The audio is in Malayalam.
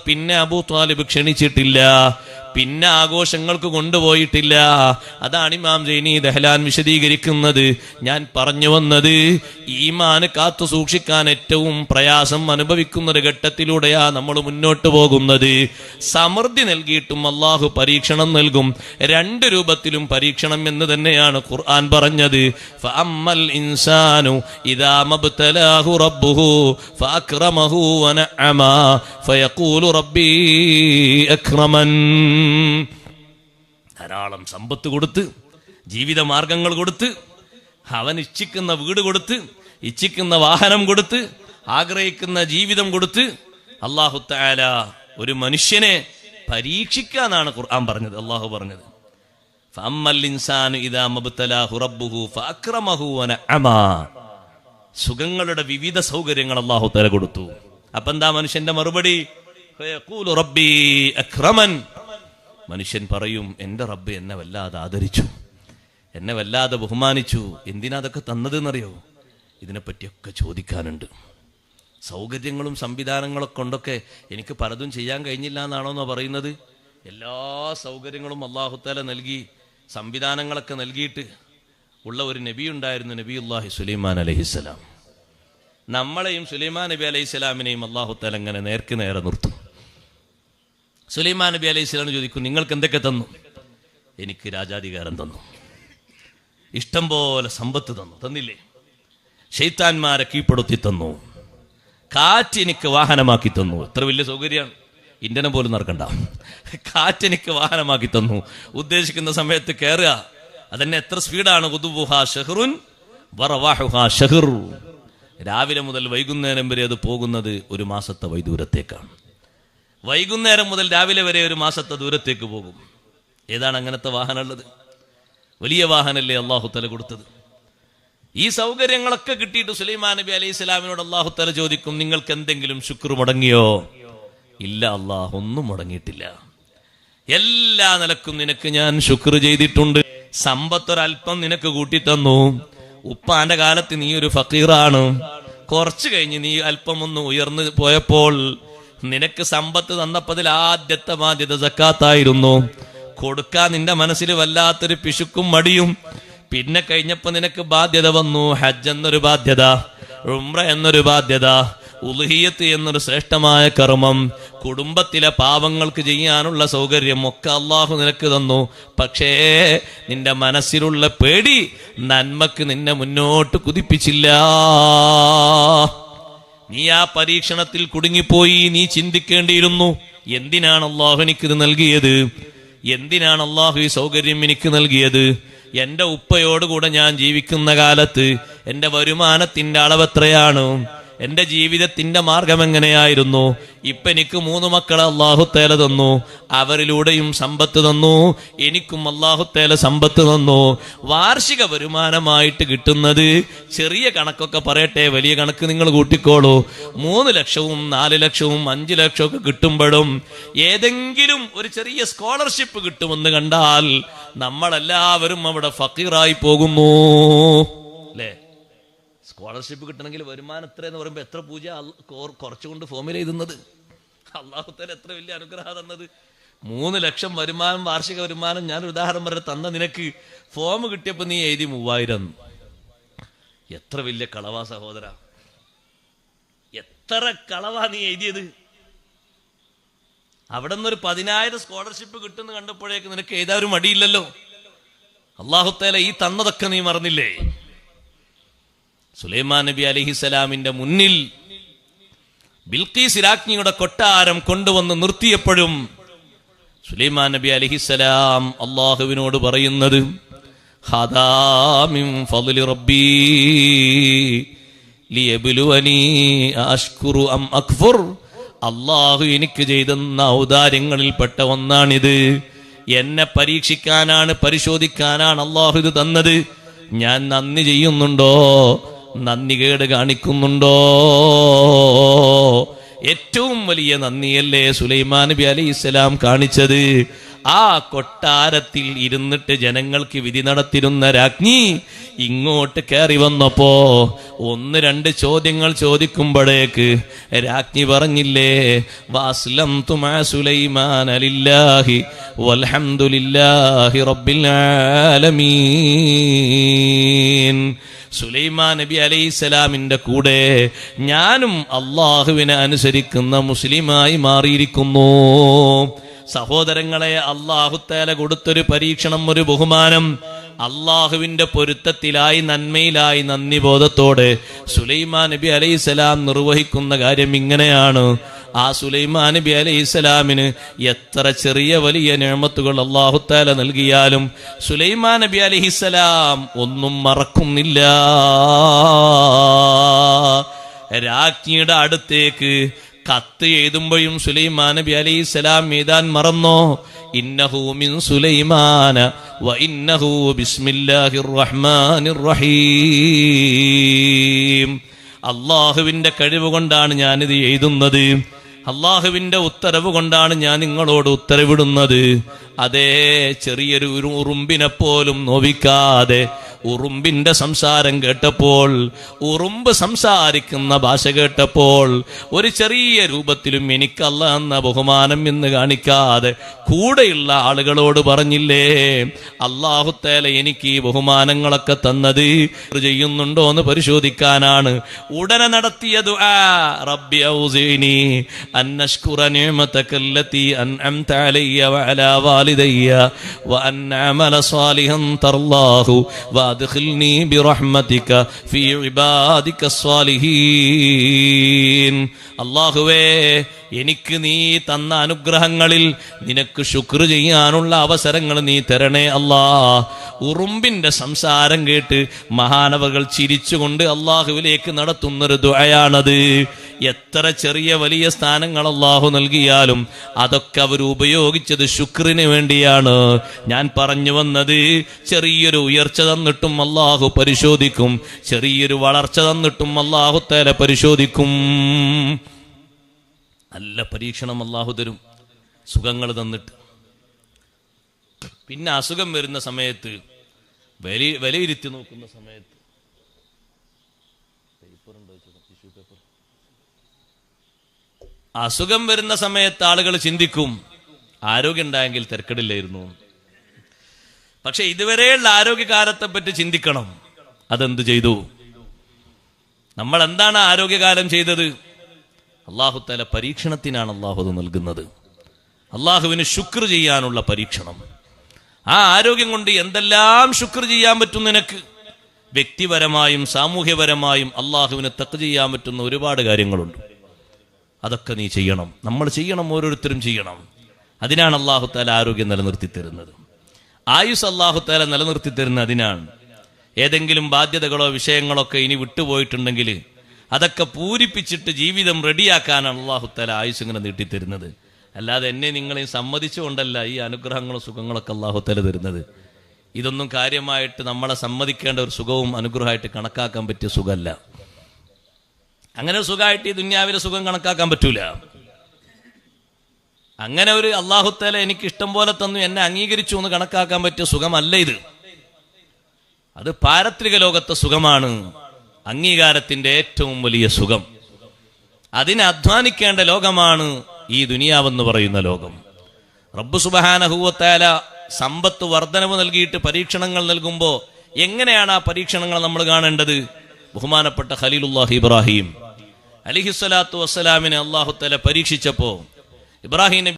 പിന്നെ അബൂ ത്വാലിബ് ക്ഷണിച്ചിട്ടില്ല, പിന്നെ ആഘോഷങ്ങൾക്ക് കൊണ്ടുപോയിട്ടില്ല. അതാണ് ഇമാം സൈനി ദഹ്ലാൻ വിശദീകരിക്കുന്നത്. ഞാൻ പറഞ്ഞു വന്നത്, ഈമാന് കാത്തു സൂക്ഷിക്കാൻ ഏറ്റവും പ്രയാസം അനുഭവിക്കുന്ന ഒരു ഘട്ടത്തിലൂടെയാ നമ്മൾ മുന്നോട്ട് പോകുന്നത്. സമൃദ്ധി നൽകിയിട്ടും അള്ളാഹു പരീക്ഷണം നൽകും. രണ്ട് രൂപത്തിലും പരീക്ഷണം എന്ന് തന്നെയാണ് ഖുർആൻ പറഞ്ഞത്. ഫഅമ്മൽ ഇൻസാനു ഇദാ മബ്തലാഹു റബ്ബുഹു ഫഅക്രമഹു വനഅമ ഫയഖൂലു റബ്ബി അക്രമൻ. ധാരാളം സമ്പത്ത് കൊടുത്ത്, ജീവിത മാർഗങ്ങൾ കൊടുത്ത്, അവൻ ഇച്ഛിക്കുന്ന വീട് കൊടുത്ത്, ഇച്ഛിക്കുന്ന വാഹനം കൊടുത്ത്, ആഗ്രഹിക്കുന്ന ജീവിതം കൊടുത്ത് അല്ലാഹു തആല ഒരു മനുഷ്യനെ പരീക്ഷിക്കാനാണ് ഖുർആൻ പറഞ്ഞത്. അല്ലാഹു പറഞ്ഞത് ഫഅമ്മൽ ഇൻസാനു ഇദാ മബ്തലാഹു റബ്ബുഹു ഫഅക്രമഹു വനഅമ. സുഖങ്ങളുടെ വിവിധ സൗകര്യങ്ങൾ അല്ലാഹു തആല കൊടുത്തു. അപ്പൊ എന്താ മനുഷ്യന്റെ മറുപടി? ഫയഖൂലു റബ്ബി അക്രമൻ. മനുഷ്യൻ പറയും, എന്റെ റബ്ബ് എന്നെ വല്ലാതെ ആദരിച്ചു, എന്നെ വല്ലാതെ ബഹുമാനിച്ചു. എന്തിനാ അതൊക്കെ തന്നതെന്നറിയോ? ഇതിനെപ്പറ്റിയൊക്കെ ചോദിക്കാനുണ്ട്. സൗകര്യങ്ങളും സംവിധാനങ്ങളൊക്കെ കൊണ്ടൊക്കെ എനിക്ക് പലതും ചെയ്യാൻ കഴിഞ്ഞില്ല എന്നാണോന്നോ പറയുന്നത്? എല്ലാ സൗകര്യങ്ങളും അല്ലാഹു തആല നൽകി, സംവിധാനങ്ങളൊക്കെ നൽകിയിട്ട് ഉള്ള ഒരു നബി ഉണ്ടായിരുന്നു, നബിയുല്ലാഹി സുലൈമാൻ അലൈഹിസ്സലാം. നമ്മളെയും സുലൈമാൻ നബി അലൈഹിസ്സലാമിനെയും അല്ലാഹു തആല ഇങ്ങനെ നേർക്ക് നേരെ നിർത്തും. സുലൈമാൻ നബി അലൈഹി സ്വലാം ചോദിക്കും, നിങ്ങൾക്ക് എന്തൊക്കെ തന്നു? എനിക്ക് രാജാധികാരം തന്നു, ഇഷ്ടം പോലെ സമ്പത്ത് തന്നു, തന്നില്ലേ? ശൈത്താന്മാരെ കീഴ്പ്പെടുത്തി തന്നു, കാറ്റ് എനിക്ക് വാഹനമാക്കി തന്നു. എത്ര വലിയ സൗകര്യമാണ്! ഇന്ധനം പോലും നടക്കണ്ട, കാറ്റ് എനിക്ക് വാഹനമാക്കി തന്നു. ഉദ്ദേശിക്കുന്ന സമയത്ത് കയറുക, അതന്നെ എത്ര സ്പീഡാണ്! ഖുദുവുഹാ ശഹ്റുൻ വറവാഹുഹാ ശഹ്ർ. രാവിലെ മുതൽ വൈകുന്നേരം വരെ അത് പോകുന്നത് ഒരു മാസത്തെ വൈദൂരത്തേക്കാണ്. വൈകുന്നേരം മുതൽ രാവിലെ വരെ ഒരു മാസത്തെ ദൂരത്തേക്ക് പോകും. ഏതാണ് അങ്ങനത്തെ വാഹനം ഉള്ളത്? വലിയ വാഹനല്ലേ അല്ലാഹു തആല കൊടുത്തത്. ഈ സൗകര്യങ്ങളൊക്കെ കിട്ടിയിട്ട് സുലൈമാൻ നബി അലൈഹി സ്വലാമിനോട് അല്ലാഹു തആല ചോദിക്കും, നിങ്ങൾക്ക് എന്തെങ്കിലും ശുക്ർ മുടങ്ങിയോ? ഇല്ല അല്ലാഹ്, ഒന്നും മുടങ്ങിയിട്ടില്ല. എല്ലാ നിലക്കും നിനക്ക് ഞാൻ ശുക്ർ ചെയ്തിട്ടുണ്ട്. സമ്പത്തൊരൽപ്പം നിനക്ക് കൂട്ടി തന്നു. ഉപ്പാന്റെ കാലത്ത് നീ ഒരു ഫക്കീറാണ്. കുറച്ചു കഴിഞ്ഞ് നീ അല്പം ഒന്ന് ഉയർന്നു പോയപ്പോൾ നിനക്ക് സമ്പത്ത് തന്നപ്പതിൽ ആദ്യത്തെ ബാധ്യത സക്കാത്തായിരുന്നു. കൊടുക്കാൻ നിന്റെ മനസ്സിൽ വല്ലാത്തൊരു പിശുക്കും മടിയും. പിന്നെ കഴിഞ്ഞപ്പോ നിനക്ക് ബാധ്യത വന്നു. ഹജ്ജ് എന്നൊരു ബാധ്യത, ഉംറ എന്നൊരു ബാധ്യത, ഉളുഹിയത്ത് എന്നൊരു ശ്രേഷ്ഠമായ കർമ്മം, കുടുംബത്തിലെ പാവങ്ങൾക്ക് ചെയ്യാനുള്ള സൗകര്യം ഒക്കെ അല്ലാഹു നിനക്ക് തന്നു. പക്ഷേ നിന്റെ മനസ്സിലുള്ള പേടി നന്മക്ക് നിന്നെ മുന്നോട്ട് കുതിപ്പിച്ചില്ല. നീ ആ പരീക്ഷണത്തിൽ കുടുങ്ങിപ്പോയി. നീ ചിന്തിക്കേണ്ടിയിരുന്നു, എന്തിനാണ് അല്ലാഹു എനിക്കിത് നൽകിയത്? എന്തിനാണ് അല്ലാഹു ഈ സൗകര്യം എനിക്ക് നൽകിയത്? എന്റെ ഉപ്പയോടുകൂടെ ഞാൻ ജീവിക്കുന്ന കാലത്ത് എന്റെ വരുമാനത്തിന്റെ അളവ് എത്രയാണ്? എന്റെ ജീവിതത്തിന്റെ മാർഗം എങ്ങനെയായിരുന്നു? ഇപ്പൊ എനിക്ക് 3 മക്കളെ അല്ലാഹു തആല തന്നു. അവരിലൂടെയും സമ്പത്ത് തന്നു. എനിക്കും അല്ലാഹു തആല സമ്പത്ത് തന്നു. വാർഷിക വരുമാനമായിട്ട് കിട്ടുന്നത് ചെറിയ കണക്കൊക്കെ പറയട്ടെ, വലിയ കണക്ക് നിങ്ങൾ കൂട്ടിക്കോളൂ. 3 ലക്ഷവും 4 ലക്ഷവും 5 ലക്ഷവും ഒക്കെ കിട്ടുമ്പോഴും ഏതെങ്കിലും ഒരു ചെറിയ സ്കോളർഷിപ്പ് കിട്ടുമെന്ന് കണ്ടാൽ നമ്മളെല്ലാവരും അവിടെ ഫക്കീറായി പോകുന്നു, അല്ലേ? സ്കോളർഷിപ്പ് കിട്ടണമെങ്കിൽ വരുമാനം എത്രയെന്ന് പറയുമ്പോൾ എത്ര പൂജ കുറച്ചുകൊണ്ട് ഫോമിൽ എഴുതുന്നത്. അല്ലാഹു തആല എത്ര വലിയ അനുഗ്രഹം തന്നത്. 3 ലക്ഷം വരുമാനം, വാർഷിക വരുമാനം, ഞാൻ ഉദാഹരണം വരെ തന്ന നിനക്ക് ഫോം കിട്ടിയപ്പോ നീ എഴുതി 3000. എത്ര വലിയ കളവാ സഹോദര, എത്ര കളവാ നീ എഴുതിയത്. അവിടെ നിന്നൊരു 10,000 സ്കോളർഷിപ്പ് കിട്ടുന്ന കണ്ടപ്പോഴേക്ക് നിനക്ക് എഴുതാൻ ഒരു മടിയില്ലല്ലോ. അല്ലാഹു തആല ഈ തന്നതൊക്കെ നീ മറന്നില്ലേ? സുലൈമാൻ നബി അലൈഹിസ്സലാമിന്റെ മുന്നിൽ ബിൽഖീസ് രാജ്ഞിയുടെ കൊട്ടാരം കൊണ്ടുവന്ന് നിർത്തിയപ്പോഴും സുലൈമാൻ നബി അലൈഹിസ്സലാം അല്ലാഹുവിനോട് പറയുന്നത്, ഹാദാ മിൻ ഫളി റബ്ബി ലിയബ്ലുവനി അഷ്കുറു അം അക്ഫുർ. അല്ലാഹു എനിക്ക് ചെയ്തെന്ന ഔദാര്യങ്ങളിൽപ്പെട്ട ഒന്നാണിത്. എന്നെ പരീക്ഷിക്കാനാണ്, പരിശോധിക്കാനാണ് അല്ലാഹു ഇത് തന്നത്. ഞാൻ നന്ദി ചെയ്യുന്നുണ്ടോ, നന്ദി കേട് കാണിക്കുന്നുണ്ടോ? ഏറ്റവും വലിയ നന്ദിയല്ലേ സുലൈമാൻ നബി അലൈഹിസ്സലാം കാണിച്ചത്? ആ കൊട്ടാരത്തിൽ ഇരുന്നിട്ട് ജനങ്ങൾക്ക് വിധി നടത്തിരുന്ന രാജ്ഞി ഇങ്ങോട്ട് കയറി വന്നപ്പോ 1-2 ചോദ്യങ്ങൾ ചോദിക്കുമ്പോഴേക്ക് രാജ്ഞി പറഞ്ഞില്ലേ, വഅസ്ലംതു മഅ സുലൈമാന ലില്ലാഹി വൽഹംദുലില്ലാഹി റബ്ബിൽ ആലമീൻ. സുലൈമാൻ നബി അലൈഹിസ്സലാമിന്റെ കൂടെ ഞാനും അള്ളാഹുവിനെ അനുസരിക്കുന്ന മുസ്ലിമായി മാറിയിരിക്കുന്നു. സഹോദരങ്ങളെ, അല്ലാഹു തആല കൊടുത്തൊരു പരീക്ഷണം, ഒരു ബഹുമാനം, അള്ളാഹുവിന്റെ പൊരുത്തത്തിലായി നന്മയിലായി നന്ദി ബോധത്തോടെ സുലൈമാൻ നബി അലൈഹിസ്സലാം നിർവഹിക്കുന്ന കാര്യം ഇങ്ങനെയാണ്. ആ സുലൈമാൻ നബി അലൈഹിസ്സലാമിന് എത്ര ചെറിയ വലിയ നിഅമത്തുകൾ അല്ലാഹു തആല നൽകിയാലും സുലൈമാൻ നബി അലൈഹിസ്സലാം ഒന്നും മറക്കുന്നില്ല. രാജ്ഞിയുടെ അടുത്തേക്ക് കത്ത് എഴുതുമ്പോഴും സുലൈമാൻ നബി അലൈഹിസ്സലാം എഴുതാൻ മറന്നോ? ഇന്നഹു മിൻ സുലൈമാന വ ഇന്നഹു ബിസ്മില്ലാഹിർ റഹ്മാനിർ റഹീം. അള്ളാഹുവിന്റെ കഴിവ് കൊണ്ടാണ് ഞാനിത് എഴുതുന്നത്, അള്ളാഹുവിന്റെ ഉത്തരവ് കൊണ്ടാണ് ഞാൻ നിങ്ങളോട് ഉത്തരവിടുന്നത്. അതേ, ചെറിയൊരു ഉറുമ്പിനെ പോലും നോവിക്കാതെ ഉറുമ്പിന്റെ സംസാരം കേട്ടപ്പോൾ, ഉറുമ്പ് സംസാരിക്കുന്ന ഭാഷ കേട്ടപ്പോൾ ഒരു ചെറിയ രൂപത്തിലും എനിക്ക് അല്ലാഹ് എന്ന ബഹുമാനം എന്ന് കാണിക്കാതെ കൂടെയുള്ള ആളുകളോട് പറഞ്ഞില്ലേ, അല്ലാഹു തആല എനിക്ക് ഈ ബഹുമാനങ്ങളൊക്കെ തന്നത് ചെയ്യുന്നുണ്ടോ എന്ന് പരിശോധിക്കാനാണ്. ഉടനെ നടത്തിയ ദുആ, റബ്ബി ഔസിനി അൻ അശ്കുറ നിഅമതകല്ലതി അൻഅംത അലയ്യ വഅലാ വാലിദയ്യ വഅൻ അഅമല സാലിഹൻ തർല്ലാഹു വഅദ്ഖിൽനി ബിറഹ്മതിക ഫീ ഇബാദിക സ്വാലിഹീൻ. അല്ലാഹുവേ, എനിക്ക് നീ തന്ന അനുഗ്രഹങ്ങളിൽ നിനക്ക് ശുക്ർ ചെയ്യാനുള്ള അവസരങ്ങൾ നീ തരണേ അല്ലാ. ഉറുമ്പിന്റെ സംസാരം കേട്ട് മഹാനവകൾ ചിരിച്ചുകൊണ്ട് അള്ളാഹുവിലേക്ക് നടത്തുന്നൊരു ദുആയാണത്. എത്ര ചെറിയ വലിയ സ്ഥാനങ്ങൾ അള്ളാഹു നൽകിയാലും അതൊക്കെ അവർ ഉപയോഗിച്ചത് ശുക്രിന് വേണ്ടിയാണ്. ഞാൻ പറഞ്ഞു വന്നത്, ചെറിയൊരു ഉയർച്ച തന്നിട്ടും അള്ളാഹു പരിശോധിക്കും, ചെറിയൊരു വളർച്ച തന്നിട്ടും അള്ളാഹു തആല പരിശോധിക്കും. നല്ല പരീക്ഷണം അള്ളാഹു തരും, സുഖങ്ങൾ തന്നിട്ട്. പിന്നെ അസുഖം വരുന്ന സമയത്ത്, വിലയിരുത്തി നോക്കുന്ന സമയത്ത്, അസുഖം വരുന്ന സമയത്ത് ആളുകൾ ചിന്തിക്കും, ആരോഗ്യം ഉണ്ടായെങ്കിൽ തിരക്കടില്ലായിരുന്നു. പക്ഷെ ഇതുവരെയുള്ള ആരോഗ്യകാലത്തെ പറ്റി ചിന്തിക്കണം. അതെന്ത് ചെയ്തു? നമ്മൾ എന്താണ് ആരോഗ്യകാലം ചെയ്തത്? അല്ലാഹു തആല പരീക്ഷണത്തിനാണ് അല്ലാഹു അത് നൽകുന്നത്. അല്ലാഹുവിന് ശുക്ർ ചെയ്യാനുള്ള പരീക്ഷണം. ആ ആരോഗ്യം കൊണ്ട് എന്തെല്ലാം ശുക്ർ ചെയ്യാൻ പറ്റും നിനക്ക്? വ്യക്തിപരമായും സാമൂഹ്യപരമായും അല്ലാഹുവിന് തഖ്വ ചെയ്യാൻ പറ്റുന്ന ഒരുപാട് കാര്യങ്ങളുണ്ട്. അതൊക്കെ നീ ചെയ്യണം, നമ്മൾ ചെയ്യണം, ഓരോരുത്തരും ചെയ്യണം. അതിനാണ് അല്ലാഹു തആല ആരോഗ്യം നിലനിർത്തി തരുന്നത്. ആയുസ് അല്ലാഹു തആല നിലനിർത്തി തരുന്നത് അതിനാണ്. ഏതെങ്കിലും ബാധ്യതകളോ വിഷയങ്ങളൊക്കെ ഇനി വിട്ടുപോയിട്ടുണ്ടെങ്കിൽ അതൊക്കെ പൂരിപ്പിച്ചിട്ട് ജീവിതം റെഡിയാക്കാനാണ് അല്ലാഹു തആല ആയുസ് ഇങ്ങനെ നീട്ടിത്തരുന്നത്. അല്ലാതെ എന്നെ നിങ്ങളെയും സമ്മതിച്ചുകൊണ്ടല്ല ഈ അനുഗ്രഹങ്ങളും സുഖങ്ങളൊക്കെ അല്ലാഹു തആല തരുന്നത്. ഇതൊന്നും കാര്യമായിട്ട് നമ്മളെ സമ്മതിക്കേണ്ട ഒരു സുഖവും അനുഗ്രഹമായിട്ട് കണക്കാക്കാൻ പറ്റിയ സുഖമല്ല. അങ്ങനെ സുഖമായിട്ട് ഈ ദുനിയാവിലെ സുഖം കണക്കാക്കാൻ പറ്റൂല. അങ്ങനെ ഒരു അല്ലാഹു തആല എനിക്ക് ഇഷ്ടം പോലെ തന്നു, എന്നെ അംഗീകരിച്ചു എന്ന് കണക്കാക്കാൻ പറ്റിയ സുഖമല്ല ഇത്. അത് പാരത്രിക ലോകത്തെ സുഖമാണ്, അംഗീകാരത്തിന്റെ ഏറ്റവും വലിയ സുഖം. അതിനെ അധ്വാനിക്കേണ്ട ലോകമാണ് ഈ ദുനിയാവെന്ന് പറയുന്ന ലോകം. റബ്ബ് സുബ്ഹാനഹു വ തആല സമ്പത്ത് വർധനവ് നൽകിയിട്ട് പരീക്ഷണങ്ങൾ നൽകുമ്പോൾ എങ്ങനെയാണ് ആ പരീക്ഷണങ്ങൾ നമ്മൾ കാണേണ്ടത്? ബഹുമാനപ്പെട്ട ഖലീലുല്ലാഹി ഇബ്രാഹിം അലൈഹിസ്സലാത്തു വസ്സലാമിനെ അല്ലാഹു തആല പരീക്ഷിച്ചപ്പോൾ ഇബ്രാഹിം